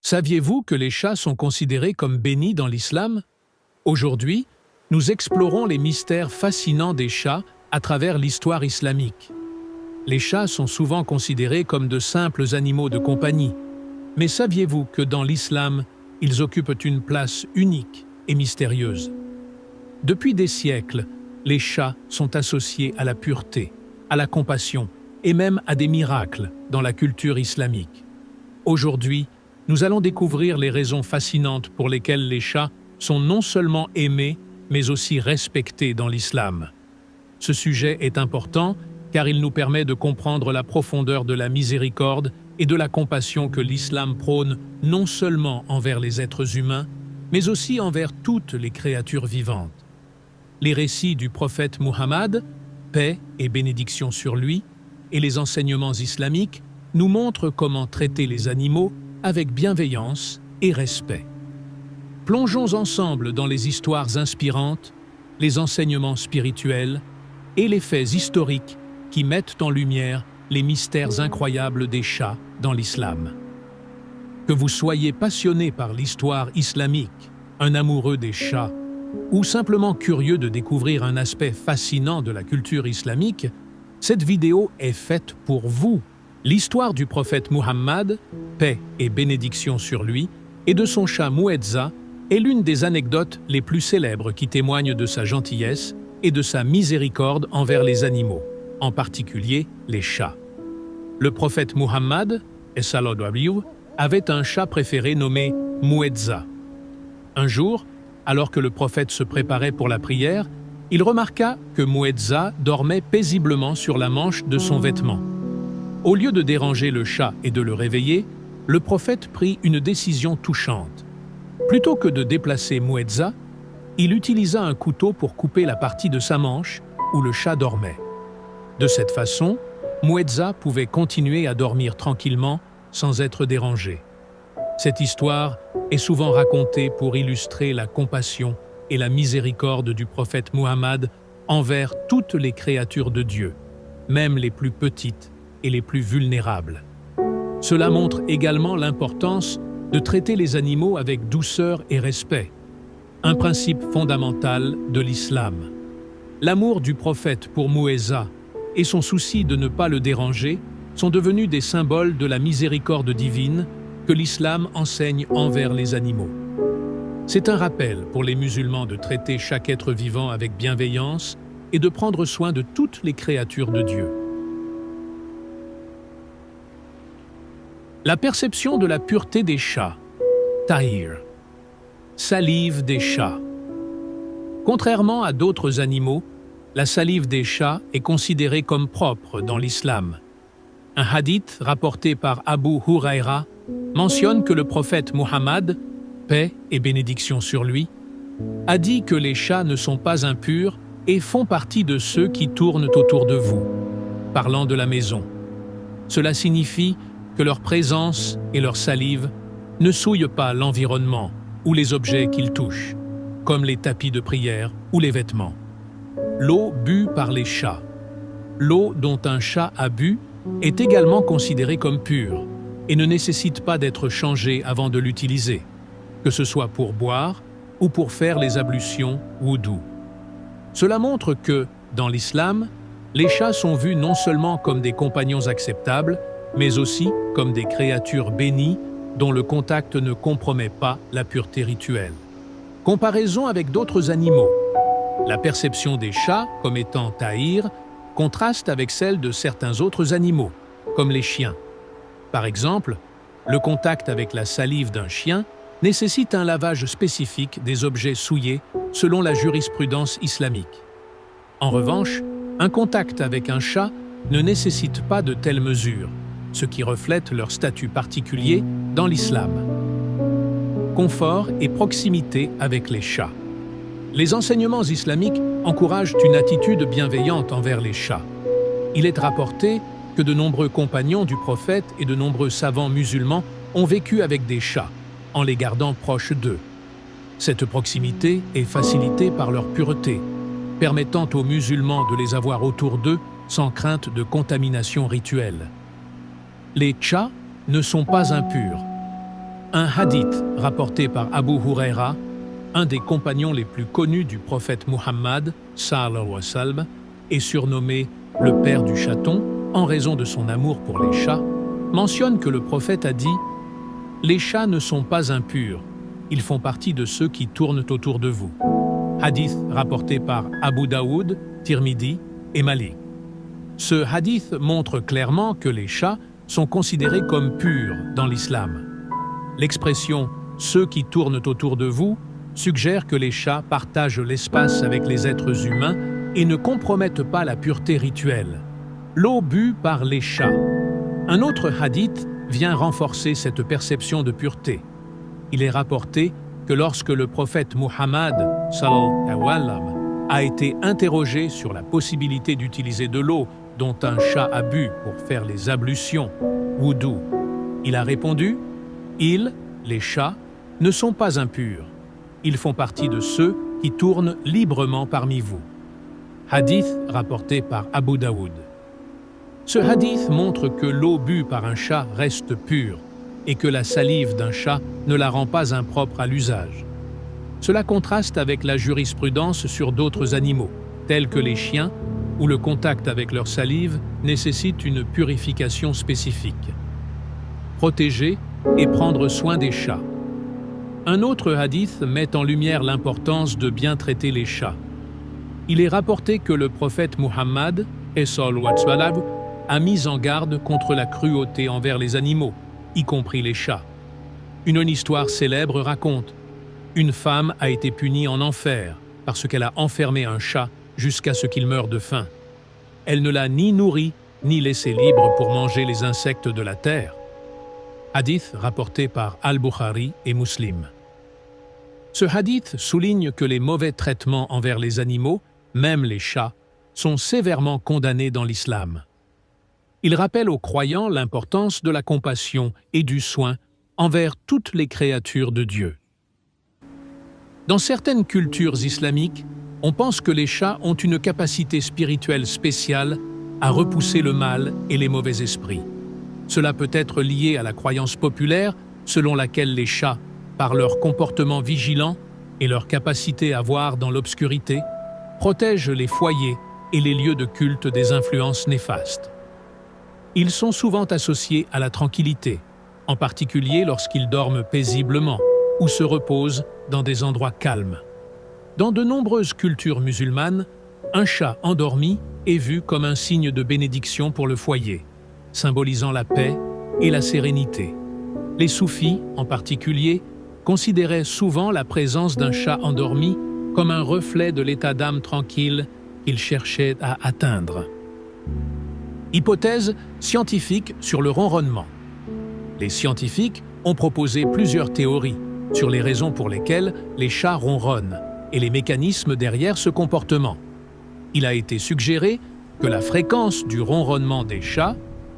Saviez-vous que les chats sont considérés comme bénis dans l'islam? Aujourd'hui, nous explorons les mystères fascinants des chats à travers l'histoire islamique. Les chats sont souvent considérés comme de simples animaux de compagnie. Mais saviez-vous que dans l'islam, ils occupent une place unique et mystérieuse? Depuis des siècles, les chats sont associés à la pureté, à la compassion et même à des miracles dans la culture islamique. Aujourd'hui, nous allons découvrir les raisons fascinantes pour lesquelles les chats sont non seulement aimés, mais aussi respectés dans l'islam. Ce sujet est important car il nous permet de comprendre la profondeur de la miséricorde et de la compassion que l'islam prône non seulement envers les êtres humains, mais aussi envers toutes les créatures vivantes. Les récits du prophète Muhammad, paix et bénédiction sur lui, et les enseignements islamiques nous montrent comment traiter les animaux avec bienveillance et respect. Plongeons ensemble dans les histoires inspirantes, les enseignements spirituels et les faits historiques qui mettent en lumière les mystères incroyables des chats dans l'islam. Que vous soyez passionné par l'histoire islamique, un amoureux des chats, ou simplement curieux de découvrir un aspect fascinant de la culture islamique, cette vidéo est faite pour vous. L'histoire du prophète Muhammad, paix et bénédiction sur lui, et de son chat Mu'edza est l'une des anecdotes les plus célèbres qui témoignent de sa gentillesse et de sa miséricorde envers les animaux, en particulier les chats. Le prophète Muhammad, avait un chat préféré nommé Mu'edza. Un jour, alors que le prophète se préparait pour la prière, il remarqua que Mu'edza dormait paisiblement sur la manche de son vêtement. Au lieu de déranger le chat et de le réveiller, le prophète prit une décision touchante. Plutôt que de déplacer Mu'edza, il utilisa un couteau pour couper la partie de sa manche où le chat dormait. De cette façon, Mu'edza pouvait continuer à dormir tranquillement sans être dérangé. Cette histoire est souvent racontée pour illustrer la compassion et la miséricorde du prophète Muhammad envers toutes les créatures de Dieu, même les plus petites et les plus vulnérables. Cela montre également l'importance de traiter les animaux avec douceur et respect, un principe fondamental de l'islam. L'amour du prophète pour Mu'edza et son souci de ne pas le déranger sont devenus des symboles de la miséricorde divine que l'islam enseigne envers les animaux. C'est un rappel pour les musulmans de traiter chaque être vivant avec bienveillance et de prendre soin de toutes les créatures de Dieu. La perception de la pureté des chats. Tahir. Salive des chats. Contrairement à d'autres animaux, la salive des chats est considérée comme propre dans l'islam. Un hadith rapporté par Abu Huraira mentionne que le prophète Muhammad, paix et bénédiction sur lui, a dit que les chats ne sont pas impurs et font partie de ceux qui tournent autour de vous, parlant de la maison. Cela signifie que leur présence et leur salive ne souillent pas l'environnement ou les objets qu'ils touchent, comme les tapis de prière ou les vêtements. L'eau bue par les chats. L'eau dont un chat a bu est également considérée comme pure et ne nécessite pas d'être changée avant de l'utiliser, que ce soit pour boire ou pour faire les ablutions wudu. Cela montre que, dans l'islam, les chats sont vus non seulement comme des compagnons acceptables, mais aussi comme des créatures bénies dont le contact ne compromet pas la pureté rituelle. Comparaison avec d'autres animaux. La perception des chats comme étant tahir contraste avec celle de certains autres animaux, comme les chiens. Par exemple, le contact avec la salive d'un chien nécessite un lavage spécifique des objets souillés selon la jurisprudence islamique. En revanche, un contact avec un chat ne nécessite pas de telles mesures, ce qui reflète leur statut particulier dans l'islam. Confort et proximité avec les chats. Les enseignements islamiques encouragent une attitude bienveillante envers les chats. Il est rapporté que de nombreux compagnons du prophète et de nombreux savants musulmans ont vécu avec des chats, en les gardant proches d'eux. Cette proximité est facilitée par leur pureté, permettant aux musulmans de les avoir autour d'eux sans crainte de contamination rituelle. Les chats ne sont pas impurs. Un hadith rapporté par Abu Huraira, un des compagnons les plus connus du prophète Muhammad, sallallahu alayhi wa sallam, est surnommé le père du chaton en raison de son amour pour les chats, mentionne que le prophète a dit « Les chats ne sont pas impurs, ils font partie de ceux qui tournent autour de vous ». Hadith rapporté par Abu Daoud, Tirmidhi et Malik. Ce hadith montre clairement que les chats sont considérés comme purs dans l'islam. L'expression « ceux qui tournent autour de vous » suggère que les chats partagent l'espace avec les êtres humains et ne compromettent pas la pureté rituelle. L'eau bue par les chats. Un autre hadith vient renforcer cette perception de pureté. Il est rapporté que lorsque le prophète Muhammad sallallahu alayhi wa sallam a été interrogé sur la possibilité d'utiliser de l'eau dont un chat a bu pour faire les ablutions, wudu, il a répondu « Ils, les chats, ne sont pas impurs. Ils font partie de ceux qui tournent librement parmi vous. » Hadith rapporté par Abu Daoud. Ce hadith montre que l'eau bue par un chat reste pure et que la salive d'un chat ne la rend pas impropre à l'usage. Cela contraste avec la jurisprudence sur d'autres animaux, tels que les chiens, où le contact avec leur salive nécessite une purification spécifique. Protéger et prendre soin des chats. Un autre hadith met en lumière l'importance de bien traiter les chats. Il est rapporté que le prophète Muhammad a mis en garde contre la cruauté envers les animaux, y compris les chats. Une histoire célèbre raconte: une femme a été punie en enfer parce qu'elle a enfermé un chat jusqu'à ce qu'il meure de faim. Elle ne l'a ni nourri, ni laissé libre pour manger les insectes de la terre. Hadith rapporté par Al-Bukhari et Muslim. Ce hadith souligne que les mauvais traitements envers les animaux, même les chats, sont sévèrement condamnés dans l'islam. Il rappelle aux croyants l'importance de la compassion et du soin envers toutes les créatures de Dieu. Dans certaines cultures islamiques, on pense que les chats ont une capacité spirituelle spéciale à repousser le mal et les mauvais esprits. Cela peut être lié à la croyance populaire selon laquelle les chats, par leur comportement vigilant et leur capacité à voir dans l'obscurité, protègent les foyers et les lieux de culte des influences néfastes. Ils sont souvent associés à la tranquillité, en particulier lorsqu'ils dorment paisiblement ou se reposent dans des endroits calmes. Dans de nombreuses cultures musulmanes, un chat endormi est vu comme un signe de bénédiction pour le foyer, symbolisant la paix et la sérénité. Les soufis, en particulier, considéraient souvent la présence d'un chat endormi comme un reflet de l'état d'âme tranquille qu'ils cherchaient à atteindre. Hypothèse scientifique sur le ronronnement. Les scientifiques ont proposé plusieurs théories sur les raisons pour lesquelles les chats ronronnent et les mécanismes derrière ce comportement. Il a été suggéré que la fréquence du ronronnement des chats,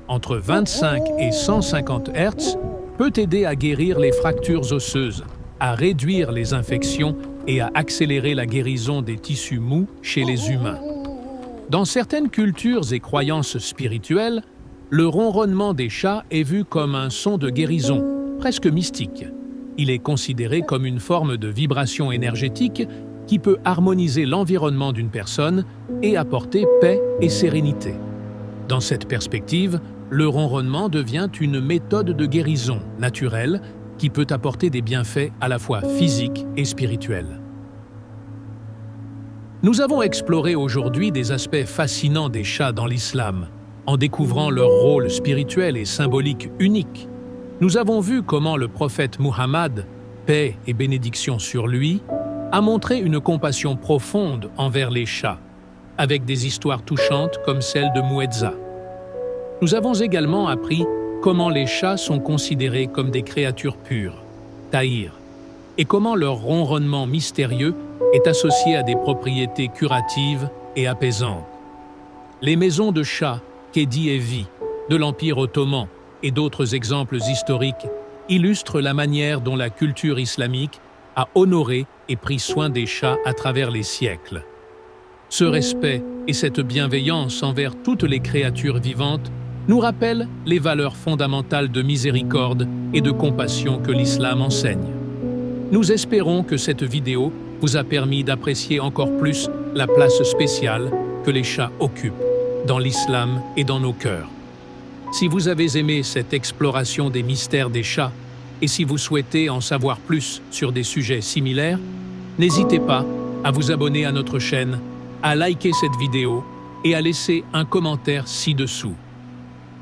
entre 25 et 150 Hz, peut aider à guérir les fractures osseuses, à réduire les infections et à accélérer la guérison des tissus mous chez les humains. Dans certaines cultures et croyances spirituelles, le ronronnement des chats est vu comme un son de guérison, presque mystique. Il est considéré comme une forme de vibration énergétique qui peut harmoniser l'environnement d'une personne et apporter paix et sérénité. Dans cette perspective, le ronronnement devient une méthode de guérison naturelle qui peut apporter des bienfaits à la fois physiques et spirituels. Nous avons exploré aujourd'hui des aspects fascinants des chats dans l'islam, en découvrant leur rôle spirituel et symbolique unique. Nous avons vu comment le prophète Muhammad, paix et bénédiction sur lui, a montré une compassion profonde envers les chats, avec des histoires touchantes comme celle de Mouedza. Nous avons également appris comment les chats sont considérés comme des créatures pures, tahir, et comment leur ronronnement mystérieux est associé à des propriétés curatives et apaisantes. Les maisons de chats, Kedi et Vi, de l'Empire ottoman et d'autres exemples historiques illustrent la manière dont la culture islamique a honoré et pris soin des chats à travers les siècles. Ce respect et cette bienveillance envers toutes les créatures vivantes nous rappelle les valeurs fondamentales de miséricorde et de compassion que l'islam enseigne. Nous espérons que cette vidéo vous a permis d'apprécier encore plus la place spéciale que les chats occupent dans l'islam et dans nos cœurs. Si vous avez aimé cette exploration des mystères des chats et si vous souhaitez en savoir plus sur des sujets similaires, n'hésitez pas à vous abonner à notre chaîne, à liker cette vidéo et à laisser un commentaire ci-dessous.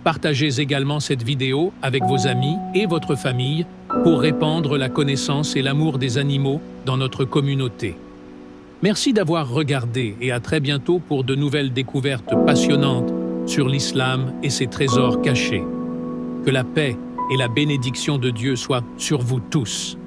Partagez également cette vidéo avec vos amis et votre famille pour répandre la connaissance et l'amour des animaux dans notre communauté. Merci d'avoir regardé et à très bientôt pour de nouvelles découvertes passionnantes sur l'islam et ses trésors cachés. Que la paix et la bénédiction de Dieu soient sur vous tous.